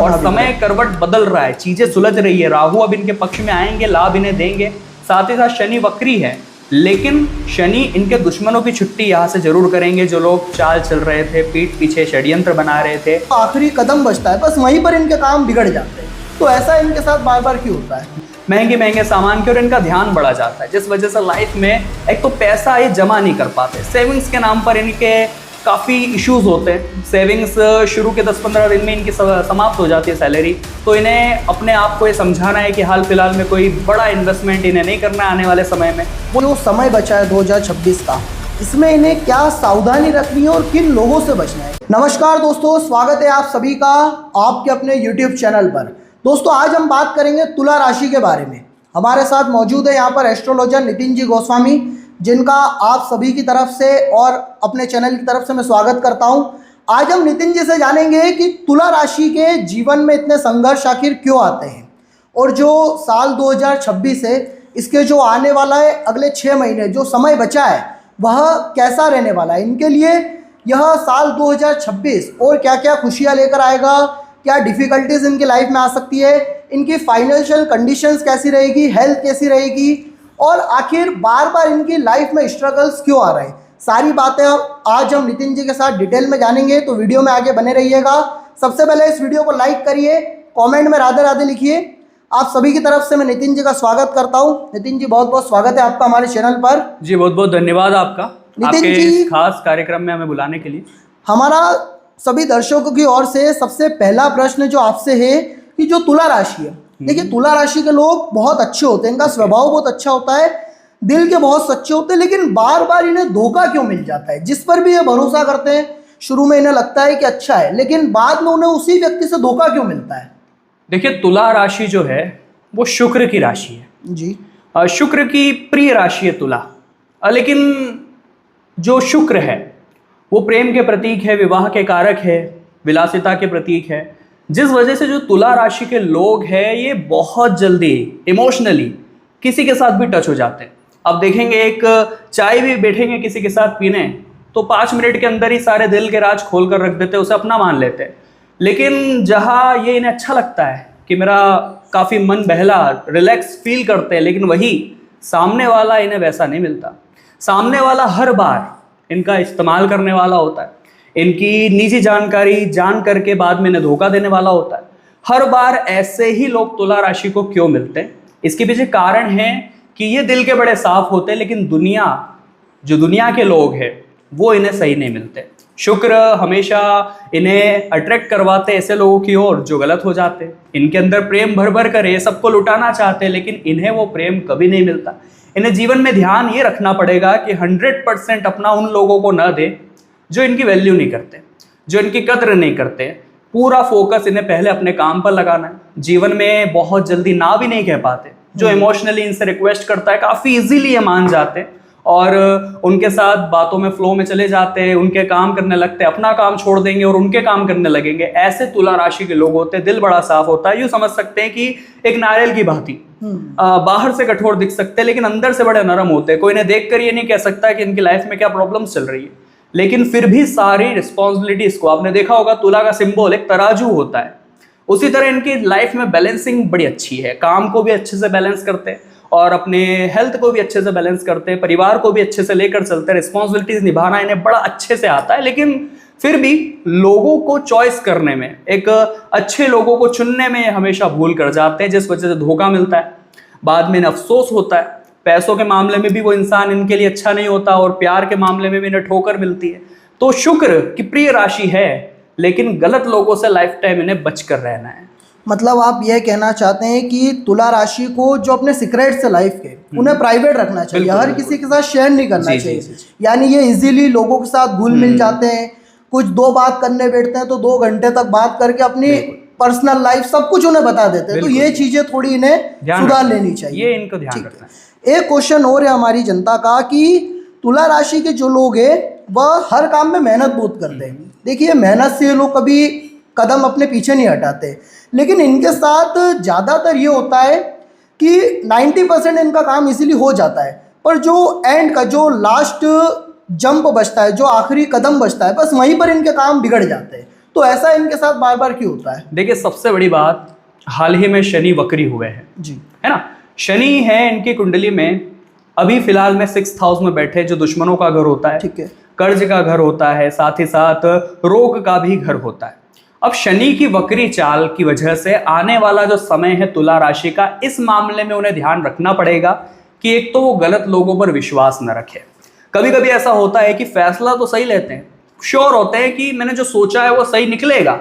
और समय करवट बदल रहा है, चीजें सुलझ रही है। राहु अब इनके पक्ष में आएंगे, लाभ इन्हें देंगे। साथ ही साथ शनि वक्री है, लेकिन शनि इनके दुश्मनों की छुट्टी यहाँ से जरूर करेंगे। जो लोग चाल चल रहे थे, पीठ पीछे षड्यंत्र बना रहे थे, आखिरी कदम बचता है, बस वहीं पर इनके काम बिगड़ जाते हैं। तो ऐसा इनके साथ बार बार क्यों होता है? महंगे महंगे सामान की ओर इनका ध्यान बढ़ा जाता है, जिस वजह से लाइफ में एक तो पैसा ये जमा नहीं कर पाते। सेविंग्स के नाम पर इनके काफ़ी इश्यूज होते हैं। सेविंग्स शुरू के 10-15 दिन में इनकी समाप्त हो जाती है सैलरी। तो इन्हें अपने आप को ये समझाना है कि हाल फिलहाल में कोई बड़ा इन्वेस्टमेंट इन्हें नहीं करना है आने वाले समय में। वो जो समय बचा है 2026 का, इसमें इन्हें क्या सावधानी रखनी है और किन लोगों से बचना है? नमस्कार दोस्तों, स्वागत है आप सभी का आपके अपने YouTube चैनल पर। दोस्तों, आज हम बात करेंगे तुला राशि के बारे में। हमारे साथ मौजूद है यहाँ पर एस्ट्रोलॉजर नितिन जी गोस्वामी, जिनका आप सभी की तरफ से और अपने चैनल की तरफ से मैं स्वागत करता हूँ। आज हम नितिन जी से जानेंगे कि तुला राशि के जीवन में इतने संघर्ष आखिर क्यों आते हैं, और जो साल 2026 है, इसके जो आने वाला है अगले 6 महीने जो समय बचा है, वह कैसा रहने वाला है इनके लिए। यह साल 2026 और क्या क्या खुशियाँ लेकर आएगा, क्या डिफ़िकल्टीज इनकी लाइफ में आ सकती है, इनकी फाइनेंशियल कंडीशंस कैसी रहेगी, हेल्थ कैसी रहेगी, और आखिर बार बार इनकी लाइफ में स्ट्रगल्स क्यों आ रहे हैं, सारी बातें आज हम नितिन जी के साथ डिटेल में जानेंगे। तो वीडियो में आगे बने रहिएगा। सबसे पहले इस वीडियो को लाइक करिए, कमेंट में राधे राधे लिखिए। आप सभी की तरफ से मैं नितिन जी का स्वागत करता हूँ। नितिन जी, बहुत बहुत स्वागत है आपका हमारे चैनल पर। जी, बहुत बहुत धन्यवाद आपका नितिन जी, इस खास कार्यक्रम में हमें बुलाने के लिए। हमारा सभी दर्शकों की ओर से सबसे पहला प्रश्न जो आपसे है कि जो तुला राशि है, देखिए तुला राशि के लोग बहुत अच्छे होते हैं, इनका स्वभाव बहुत अच्छा होता है, दिल के बहुत सच्चे होते हैं, लेकिन बार बार इन्हें धोखा क्यों मिल जाता है? जिस पर भी ये भरोसा करते हैं, शुरू में इन्हें लगता है कि अच्छा है, लेकिन बाद में उन्हें उसी व्यक्ति से धोखा क्यों मिलता है? देखिए, तुला राशि जो है वो शुक्र की राशि है जी। शुक्र की प्रिय राशि है तुला। लेकिन जो शुक्र है वो प्रेम के प्रतीक है, विवाह के कारक है, विलासिता के प्रतीक है, जिस वजह से जो तुला राशि के लोग हैं ये बहुत जल्दी इमोशनली किसी के साथ भी टच हो जाते हैं। अब देखेंगे, एक चाय भी बैठेंगे किसी के साथ पीने तो 5 मिनट के अंदर ही सारे दिल के राज खोल कर रख देते हैं, उसे अपना मान लेते हैं। लेकिन जहाँ ये इन्हें अच्छा लगता है कि मेरा काफ़ी मन बहला, रिलैक्स फील करते हैं, लेकिन वही सामने वाला इन्हें वैसा नहीं मिलता। सामने वाला हर बार इनका इस्तेमाल करने वाला होता है, इनकी निजी जानकारी जान करके बाद में इन्हें धोखा देने वाला होता है। हर बार ऐसे ही लोग तुला राशि को क्यों मिलते हैं? इसके पीछे कारण है कि ये दिल के बड़े साफ होते हैं, लेकिन दुनिया के लोग हैं वो इन्हें सही नहीं मिलते। शुक्र हमेशा इन्हें अट्रैक्ट करवाते ऐसे लोगों की ओर जो गलत हो जाते हैं। इनके अंदर प्रेम भर भर कर सबको लुटाना चाहते हैं, लेकिन इन्हें वो प्रेम कभी नहीं मिलता। इन्हें जीवन में ध्यान ये रखना पड़ेगा कि 100% अपना उन लोगों को न दे जो इनकी वैल्यू नहीं करते, जो इनकी कद्र नहीं करते। पूरा फोकस इन्हें पहले अपने काम पर लगाना है। जीवन में बहुत जल्दी ना भी नहीं कह पाते। जो इमोशनली इनसे रिक्वेस्ट करता है काफ़ी इजीली ये मान जाते हैं और उनके साथ बातों में फ्लो में चले जाते हैं, उनके काम करने लगते हैं, अपना काम छोड़ देंगे और उनके काम करने लगेंगे। ऐसे तुला राशि के लोग होते हैं। दिल बड़ा साफ होता है, यूँ समझ सकते हैं कि एक नारियल की भांति बाहर से कठोर दिख सकते हैं, लेकिन अंदर से बड़े नरम होते हैं। कोई इन्हें देख कर ये नहीं कह सकता कि इनकी लाइफ में क्या प्रॉब्लम्स चल रही है, लेकिन फिर भी सारी रिस्पॉन्सिबिलिटीज को, आपने देखा होगा तुला का सिंबल एक तराजू होता है, उसी तरह इनकी लाइफ में बैलेंसिंग बड़ी अच्छी है। काम को भी अच्छे से बैलेंस करते हैं और अपने हेल्थ को भी अच्छे से बैलेंस करते हैं, परिवार को भी अच्छे से लेकर चलते हैं। रिस्पॉन्सिबिलिटीज निभाना इन्हें बड़ा अच्छे से आता है, लेकिन फिर भी लोगों को चॉइस करने में, एक अच्छे लोगों को चुनने में हमेशा भूल कर जाते हैं, जिस वजह से धोखा मिलता है। बाद में इन्हें अफसोस होता है। पैसों के मामले में भी वो इंसान इनके लिए अच्छा नहीं होता और प्यार के मामले में भी इन्हें ठोकर मिलती है। तो शुक्र की प्रिय राशि है, लेकिन गलत लोगों से लाइफ टाइम इन्हें बचकर रहना है। मतलब आप यह कहना चाहते हैं कि तुला राशि को जो अपने सीक्रेट्स है लाइफ के, उन्हें प्राइवेट रखना चाहिए, हर किसी के साथ शेयर नहीं करना चाहिए। यानी ये इजीली लोगों के साथ घुल मिल जाते हैं, कुछ 2 बात करने बैठते हैं तो 2 घंटे तक बात करके अपनी पर्सनल लाइफ सब कुछ उन्हें बता देते हैं। तो ये चीजें थोड़ी इन्हें सुधार लेनी चाहिए, ये इनको ध्यान रखना है। एक क्वेश्चन और है हमारी जनता का कि तुला राशि के जो लोग हैं वह हर काम में मेहनत बहुत करते हैं। देखिए, मेहनत से ये लोग कभी कदम अपने पीछे नहीं हटाते, लेकिन इनके साथ ज़्यादातर ये होता है कि 90% इनका काम इजीली हो जाता है, पर जो एंड का जो लास्ट जंप बचता है, जो आखिरी कदम बचता है, बस वहीं पर इनके काम बिगड़ जाते हैं। तो ऐसा इनके साथ बार बार क्यों होता है? देखिए, सबसे बड़ी बात, हाल ही में शनि वक्री हुए हैं जी, है ना। शनि है इनकी कुंडली में, अभी फिलहाल में 6th हाउस में बैठे, जो दुश्मनों का घर होता है, ठीक है। कर्ज का घर होता है, साथ ही साथ रोग का भी घर होता है। अब शनि की वक्री चाल की वजह से आने वाला जो समय है तुला राशि का, इस मामले में उन्हें ध्यान रखना पड़ेगा कि एक तो वो गलत लोगों पर विश्वास न रखे। कभी कभी ऐसा होता है कि फैसला तो सही लेते हैं, श्योर होते हैं कि मैंने जो सोचा है वो सही निकलेगा,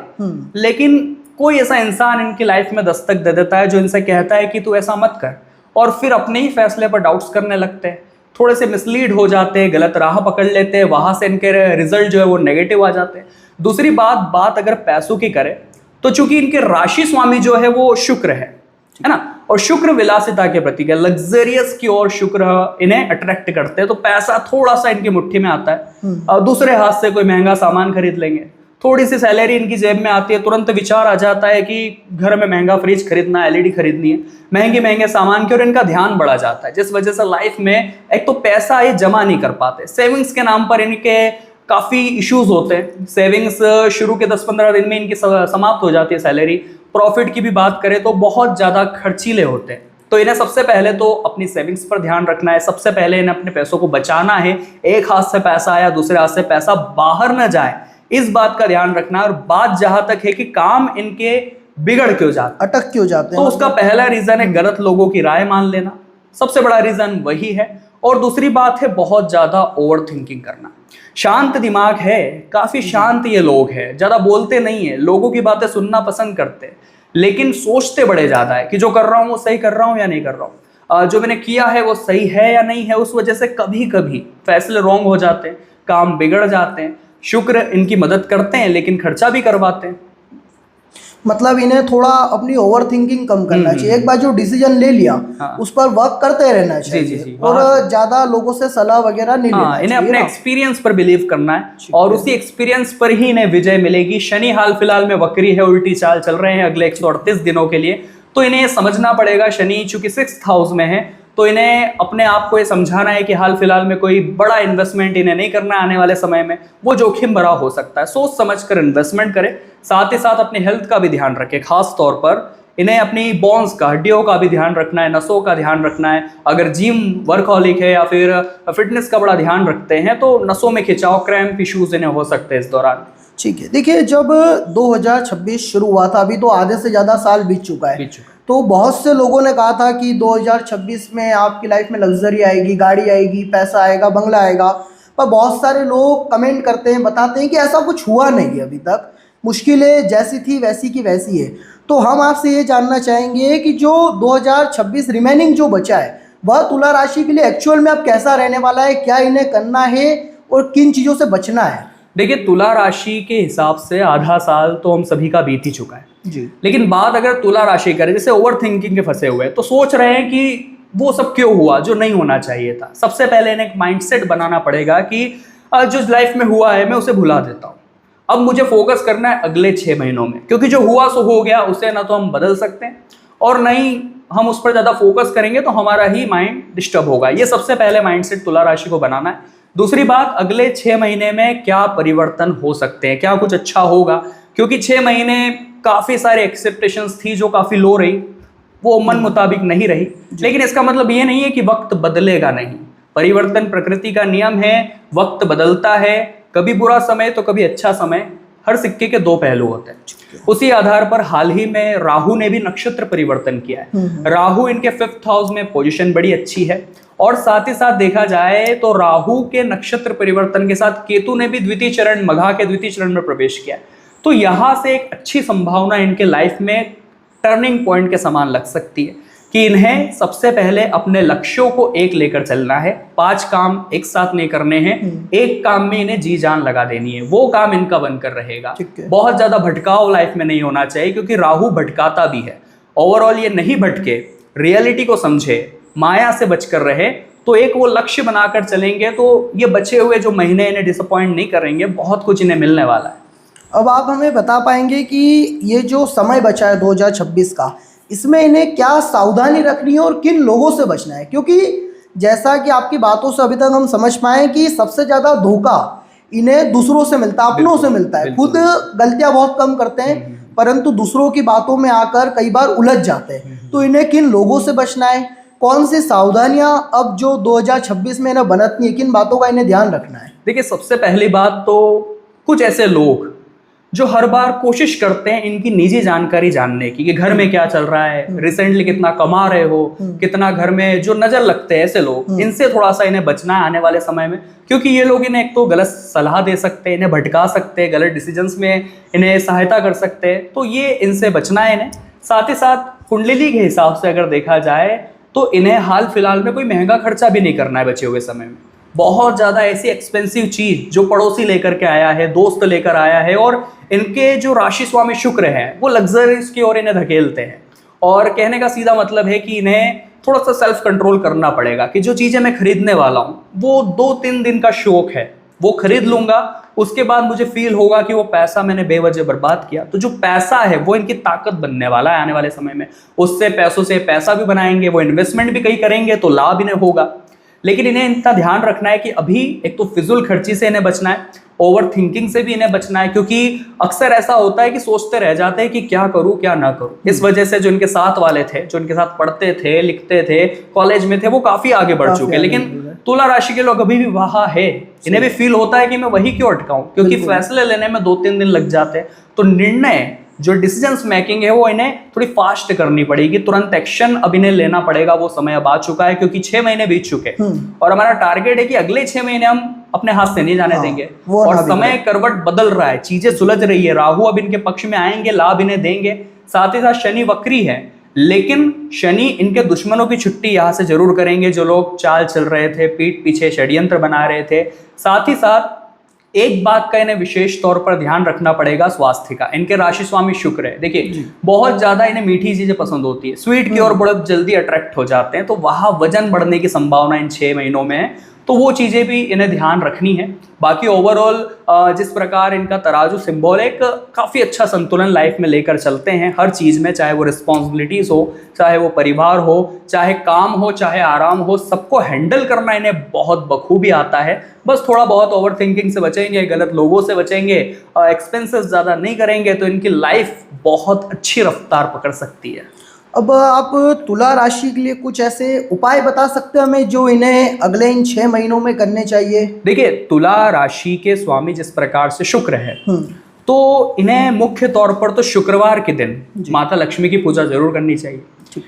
लेकिन कोई ऐसा इंसान इनकी लाइफ में दस्तक दे देता है जो इनसे कहता है कि तू ऐसा मत कर, और फिर अपने ही फैसले पर डाउट्स करने लगते हैं, थोड़े से मिसलीड हो जाते हैं, गलत राह पकड़ लेते हैं, वहां से इनके रिजल्ट जो है वो नेगेटिव आ जाते हैं। दूसरी बात अगर पैसों की करें तो चूंकि इनके राशि स्वामी जो है वो शुक्र है ना, और शुक्र विलासिता के प्रतीक है, लग्जरियस की ओर शुक्र इन्हें अट्रैक्ट करते हैं, तो पैसा थोड़ा सा इनकी मुट्ठी में आता है। और दूसरे हाथ से कोई महंगा सामान खरीद लेंगे, थोड़ी सी सैलरी इनकी जेब में आती है, तुरंत विचार आ जाता है कि घर में महंगा फ्रिज खरीदना है, एलईडी खरीदनी है, महंगे सामान की, और इनका ध्यान बढ़ा जाता है, जिस वजह से लाइफ में एक तो पैसा ये जमा नहीं कर पाते। सेविंग्स के नाम पर इनके काफी इश्यूज होते हैं, सेविंग्स शुरू के 10-15 दिन में इनकी समाप्त हो जाती है सैलरी। प्रॉफिट की भी बात करें तो बहुत ज्यादा खर्चीले होते हैं, तो इन्हें सबसे पहले तो अपनी सेविंग्स पर ध्यान रखना है, सबसे पहले इन्हें अपने पैसों को बचाना है, एक हाथ से पैसा आया दूसरे हाथ से पैसा बाहर न जाए, इस बात का ध्यान रखना है। और बात जहां तक है कि काम इनके बिगड़ क्यों जाते, अटक क्यों जाते हैं, तो उसका पहला रीजन है गलत लोगों की राय मान लेना, सबसे बड़ा रीजन वही है। और दूसरी बात है बहुत ज्यादा ओवर थिंकिंग करना। शांत दिमाग है, काफी शांत ये लोग हैं, ज्यादा बोलते नहीं है, लोगों की बातें सुनना पसंद करते हैं, लेकिन सोचते बड़े ज्यादा है कि जो कर रहा हूं वो सही कर रहा हूं या नहीं कर रहा हूं, जो मैंने किया है वो सही है या नहीं है। उस वजह से कभी कभी फैसले रॉन्ग हो जाते हैं, काम बिगड़ जाते हैं। शुक्र इनकी मदद करते हैं लेकिन खर्चा भी करवाते हैं। मतलब इन्हें थोड़ा अपनी ओवर थिंकिंग कम करना चाहिए, एक बार जो डिसीजन ले लिया उस पर वर्क करते रहना चाहिए। जी, और ज्यादा लोगों से सलाह वगैरह नहीं लेना चाहिए। इन्हें अपने एक्सपीरियंस पर बिलीव करना है, और उसी एक्सपीरियंस पर ही इन्हें विजय मिलेगी। शनि हाल फिलहाल में वक्री है, उल्टी चाल चल रहे हैं अगले 138 दिनों के लिए, तो इन्हें समझना पड़ेगा, शनि चूंकि 6th हाउस में है, तो इन्हें अपने आप को ये समझाना है कि हाल फिलहाल में कोई बड़ा इन्वेस्टमेंट इन्हें नहीं करना, आने वाले समय में वो जोखिम भरा हो सकता है, सोच समझ कर इन्वेस्टमेंट करें। साथ ही साथ अपनी हेल्थ का भी ध्यान रखें, खास तौर पर इन्हें अपनी बोन्स का, हड्डियों का भी ध्यान रखना है, नसों का ध्यान रखना है। अगर जिम वर्कहॉलिक है या फिर फिटनेस का बड़ा ध्यान रखते हैं तो नसों में खिंचाव, क्रैम्प इश्यूज इन्हें हो सकते हैं इस दौरान। ठीक है, देखिए जब 2026 शुरू हुआ था, अभी तो आधे से ज़्यादा साल बीत चुका है, तो बहुत से लोगों ने कहा था कि 2026 में आपकी लाइफ में लग्जरी आएगी, गाड़ी आएगी, पैसा आएगा, बंगला आएगा, पर बहुत सारे लोग कमेंट करते हैं, बताते हैं कि ऐसा कुछ हुआ नहीं है अभी तक, मुश्किलें जैसी थी वैसी की वैसी है। तो हम आपसे ये जानना चाहेंगे कि जो 2026 रिमेनिंग जो बचा है वह तुला राशि के लिए एक्चुअल में अब कैसा रहने वाला है, क्या इन्हें करना है और किन चीज़ों से बचना है? देखिए, तुला राशि के हिसाब से आधा साल तो हम सभी का बीत ही चुका है जी, लेकिन बात अगर तुला राशि करें, जैसे ओवर थिंकिंग के फंसे हुए हैं, तो सोच रहे हैं कि वो सब क्यों हुआ जो नहीं होना चाहिए था। सबसे पहले इन्हें एक माइंडसेट बनाना पड़ेगा कि जो लाइफ में हुआ है मैं उसे भुला देता हूँ, अब मुझे फोकस करना है अगले 6 महीनों में, क्योंकि जो हुआ सो हो गया, उसे ना तो हम बदल सकते हैं और ना ही हम उस पर ज़्यादा फोकस करेंगे तो हमारा ही माइंड डिस्टर्ब होगा। ये सबसे पहले माइंडसेट तुला राशि को बनाना है। दूसरी बात, अगले 6 महीने में क्या परिवर्तन हो सकते हैं, क्या कुछ अच्छा होगा, क्योंकि 6 महीने काफ़ी सारे एक्सेप्टेशंस थी जो काफ़ी लो रही, वो मन मुताबिक नहीं रही, लेकिन इसका मतलब ये नहीं है कि वक्त बदलेगा नहीं। परिवर्तन प्रकृति का नियम है, वक्त बदलता है, कभी बुरा समय तो कभी अच्छा समय, हर सिक्के के 2 पहलू होते हैं। उसी आधार पर हाल ही में राहु ने भी नक्षत्र परिवर्तन किया है। राहु इनके 5th हाउस में पोजीशन बड़ी अच्छी है, और साथ ही साथ देखा जाए तो राहु के नक्षत्र परिवर्तन के साथ केतु ने भी द्वितीय चरण, मघा के द्वितीय चरण में प्रवेश किया, तो यहां से एक अच्छी संभावना इनके लाइफ में टर्निंग पॉइंट के समान लग सकती है कि इन्हें सबसे पहले अपने लक्ष्यों को एक लेकर चलना है। 5 काम एक साथ नहीं करने हैं, एक काम में इन्हें जी जान लगा देनी है, वो काम इनका बनकर रहेगा। बहुत ज्यादा भटकाव लाइफ में नहीं होना चाहिए, क्योंकि राहु भटकाता भी है। ओवरऑल ये नहीं भटके, रियलिटी को समझे, माया से बचकर रहे, तो एक वो लक्ष्य बनाकर चलेंगे तो ये बचे हुए जो महीने इन्हें डिसअपॉइंट नहीं करेंगे, बहुत कुछ इन्हें मिलने वाला है। अब आप हमें बता पाएंगे कि ये जो समय बचा है 2026 का, इसमें इन्हें क्या सावधानी रखनी है और किन लोगों से बचना है? क्योंकि जैसा कि आपकी बातों से अभी तक हम समझ पाए कि सबसे ज़्यादा धोखा इन्हें दूसरों से मिलता है, अपनों से मिलता है। खुद गलतियां बहुत कम करते हैं, परंतु दूसरों की बातों में आकर कई बार उलझ जाते हैं। तो इन्हें किन लोगों से बचना है, कौन सी सावधानियां अब जो 2026 में इन्हें बरतनी है, किन बातों का इन्हें ध्यान रखना है? देखिए, सबसे पहली बात तो कुछ ऐसे लोग जो हर बार कोशिश करते हैं इनकी निजी जानकारी जानने की, कि घर में क्या चल रहा है, रिसेंटली कितना कमा रहे हो, कितना घर में, जो नजर लगते हैं ऐसे लोग, इनसे थोड़ा सा इन्हें बचना है आने वाले समय में। क्योंकि ये लोग इन्हें एक तो गलत सलाह दे सकते हैं, इन्हें भटका सकते हैं, गलत डिसीजंस में इन्हें सहायता कर सकते हैं, तो ये इनसे बचना है इन्हें। साथ ही साथ कुंडली के हिसाब से अगर देखा जाए तो इन्हें हाल फिलहाल में कोई महंगा खर्चा भी नहीं करना है बचे हुए समय में। बहुत ज़्यादा ऐसी एक्सपेंसिव चीज जो पड़ोसी लेकर के आया है, दोस्त लेकर आया है, और इनके जो राशि स्वामी शुक्र है वो लग्जरीज की ओर इन्हें धकेलते हैं। और कहने का सीधा मतलब है कि इन्हें थोड़ा सा सेल्फ कंट्रोल करना पड़ेगा कि जो चीज़ें मैं खरीदने वाला हूँ वो 2-3 दिन का शौक है, वो खरीद लूंगा, उसके बाद मुझे फील होगा कि वो पैसा मैंने बेवजह बर्बाद किया। तो जो पैसा है वो इनकी ताकत बनने वाला है आने वाले समय में। उससे पैसों से पैसा भी बनाएंगे, वो इन्वेस्टमेंट भी कहीं करेंगे तो लाभ इन्हें होगा। लेकिन इन्हें इतना ध्यान रखना है कि अभी एक तो फिजूल खर्ची से इन्हें बचना है, ओवर थिंकिंग से भी इन्हें बचना है, क्योंकि अक्सर ऐसा होता है कि सोचते रह जाते हैं कि क्या करूं क्या ना करूं। इस वजह से जो इनके साथ वाले थे, जो इनके साथ पढ़ते थे, लिखते थे, कॉलेज में थे, वो काफी आगे बढ़ चुके हैं। लेकिन तुला राशि के लोग अभी भी वहां है, इन्हें भी फील होता है कि मैं वही क्यों अटकाऊं, क्योंकि फैसले लेने में 2-3 दिन लग जाते हैं। तो निर्णय जो डिसीजंस मेकिंग है वो इन्हें थोड़ी फास्ट करनी पड़ेगी, तुरंत एक्शन अब इन्हें लेना पड़ेगा। वो समय अब आ चुका है, क्योंकि 6 महीने बीत चुके और हमारा टारगेट है कि अगले 6 महीने हम अपने हाथ से नहीं जाने देंगे। और समय करवट बदल रहा है, चीजें सुलझ रही है, राहु अब इनके पक्ष में आएंगे, लाभ इन्हें देंगे। साथ ही साथ शनि वक्री है, लेकिन शनि इनके दुश्मनों की छुट्टी यहां से जरूर करेंगे, जो लोग चाल चल रहे थे, पीठ पीछे षड्यंत्र बना रहे थे। साथ ही साथ एक बात का इन्हें विशेष तौर पर ध्यान रखना पड़ेगा, स्वास्थ्य का। इनके राशि स्वामी शुक्र है। देखिए, बहुत ज्यादा इन्हें मीठी चीजें पसंद होती है, स्वीट की ओर बहुत जल्दी अट्रैक्ट हो जाते हैं, तो वहां वजन बढ़ने की संभावना इन 6 महीनों में है, तो वो चीजें भी इन्हें ध्यान रखनी है। बाकी ओवरऑल जिस प्रकार इनका तराजू सिंबल एक काफी अच्छा संतुलन लाइफ में लेकर चलते हैं हर चीज में, चाहे वो रिस्पॉन्सिबिलिटीज हो, चाहे वो परिवार हो, चाहे काम हो, चाहे आराम हो, सबको हैंडल करना इन्हें बहुत बखूबी आता है। बस थोड़ा बहुत ओवर थिंकिंग से बचेंगे, गलत लोगों से बचेंगे, एक्सपेंसेस ज्यादा नहीं करेंगे, तो इनकी लाइफ बहुत अच्छी रफ्तार पकड़ सकती है। अब आप तुला राशि के लिए कुछ ऐसे उपाय बता सकते हैं हमें जो इन्हें अगले इन 6 महीनों में करने चाहिए? देखिए, तुला राशि के स्वामी जिस प्रकार से शुक्र है, तो इन्हें मुख्य तौर पर तो शुक्रवार के दिन माता लक्ष्मी की पूजा जरूर करनी चाहिए।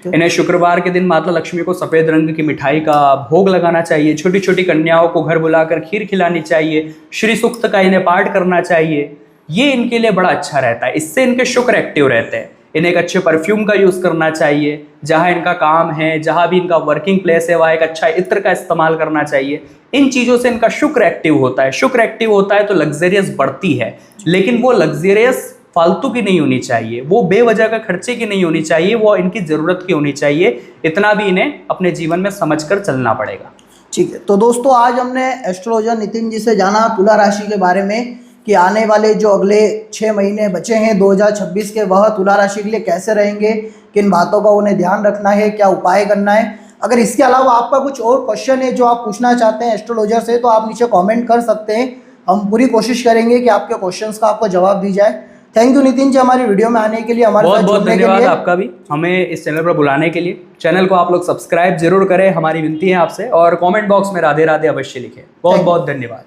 इन्हें शुक्रवार के दिन माता लक्ष्मी को सफेद रंग की मिठाई का भोग लगाना चाहिए, छोटी छोटी कन्याओं को घर बुलाकर खीर खिलानी चाहिए, श्री सूक्त का इन्हें पाठ करना चाहिए। ये इनके लिए बड़ा अच्छा रहता है, इससे इनके शुक्र एक्टिव रहते हैं। इन्हें एक अच्छे परफ्यूम का यूज करना चाहिए, जहां इनका काम है, जहां भी इनका वर्किंग प्लेस है, वहां एक अच्छा इत्र का इस्तेमाल करना चाहिए। इन चीजों से इनका शुक्र एक्टिव होता है। शुक्र एक्टिव होता है तो लग्जरियस बढ़ती है, लेकिन वो लग्जरियस फालतू की नहीं होनी चाहिए, वो बेवजह का खर्चे की नहीं होनी चाहिए, वो इनकी जरूरत की होनी चाहिए। इतना भी इन्हें अपने जीवन में समझकर चलना पड़ेगा। ठीक है, तो दोस्तों आज हमने एस्ट्रोलॉजर नितिन जी से जाना तुला राशि के बारे में कि आने वाले जो अगले 6 महीने बचे हैं 2026 के, वह तुला राशि के लिए कैसे रहेंगे, किन बातों का उन्हें ध्यान रखना है, क्या उपाय करना है। अगर इसके अलावा आपका कुछ और क्वेश्चन है जो आप पूछना चाहते हैं एस्ट्रोलॉजर से, तो आप नीचे कमेंट कर सकते हैं। हम पूरी कोशिश करेंगे कि आपके क्वेश्चंस का आपको जवाब दी जाए। थैंक यू नितिन जी हमारी वीडियो में आने के लिए, हमारे बहुत बहुत धन्यवाद आपका भी हमें इस चैनल पर बुलाने के लिए। चैनल को आप लोग सब्सक्राइब जरूर करें, हमारी विनती है आपसे, और कमेंट बॉक्स में राधे राधे अवश्य लिखें। बहुत बहुत धन्यवाद।